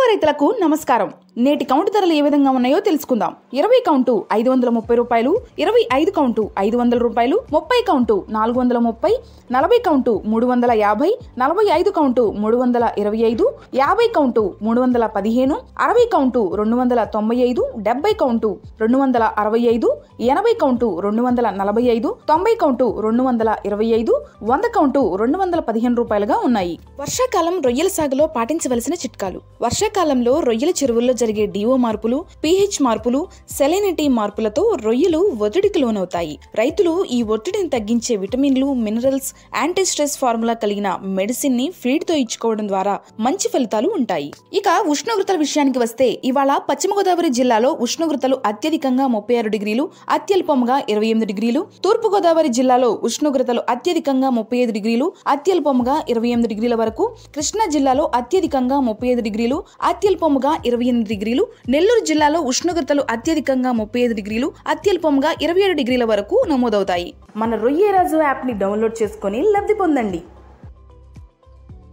రైతులకు నమస్కారం. నేటి కౌంటు ధరలు ఏ విధంగా ఉన్నాయో తెలుసుకుందాం. 20 కౌంటు 530 రూపాయలు, 25 కౌంటు 500 రూపాయలు, 30 count 430, 40 count 350, 45 count 325, 50 count 315, 60 count 295, 70 count 265, 80 count 245, 90 count 225, 100 count 215 రూపాయలుగా ఉన్నాయి. వర్షాకాలం రొయ్యల సాగులో పాటించవలసిన చిట్కాలు. వర్షాకాలంలో రొయ్యల చెరువుల్లో జరిగే డిఓ మార్పులు, pH మార్పులు, సెలినిటీ మార్పులతో రొయ్యలు ఒత్తిడికి లోనవుతాయి. రైతులు ఈ ఒత్తిడిని తగ్గించే విటమిన్లు, మినరల్స్, యాంటీ స్ట్రెస్ ఫార్ములా కలిగిన మెడిసిన్ ని ఫీడ్ తో ఇచ్చుకోవడం ద్వారా మంచి ఫలితాలు ఉంటాయి. ఇక ఉష్ణోగ్రతల విషయానికి వస్తే ఇవాళ పశ్చిమ గోదావరి జిల్లాలో ఉష్ణోగ్రతలు అత్యధికంగా 36 డిగ్రీలు, అత్యల్పంగా 28 డిగ్రీలు, తూర్పు గోదావరి జిల్లాలో ఉష్ణోగ్రతలు అత్యధికంగా 35 డిగ్రీలు, అత్యల్పంగా 28 డిగ్రీల వరకు, కృష్ణా జిల్లాలో అత్యధికంగా 35 డిగ్రీలు, అత్యల్పంగా 28 డిగ్రీలు, నెల్లూరు జిల్లాలో ఉష్ణోగ్రతలు అత్యధికంగా 35 డిగ్రీలు, అత్యల్పంగా 27 డిగ్రీల వరకు నమోదవుతాయి. మన రొయ్యరాజు యాప్ ని డౌన్లోడ్ చేసుకుని లబ్ధి పొందండి.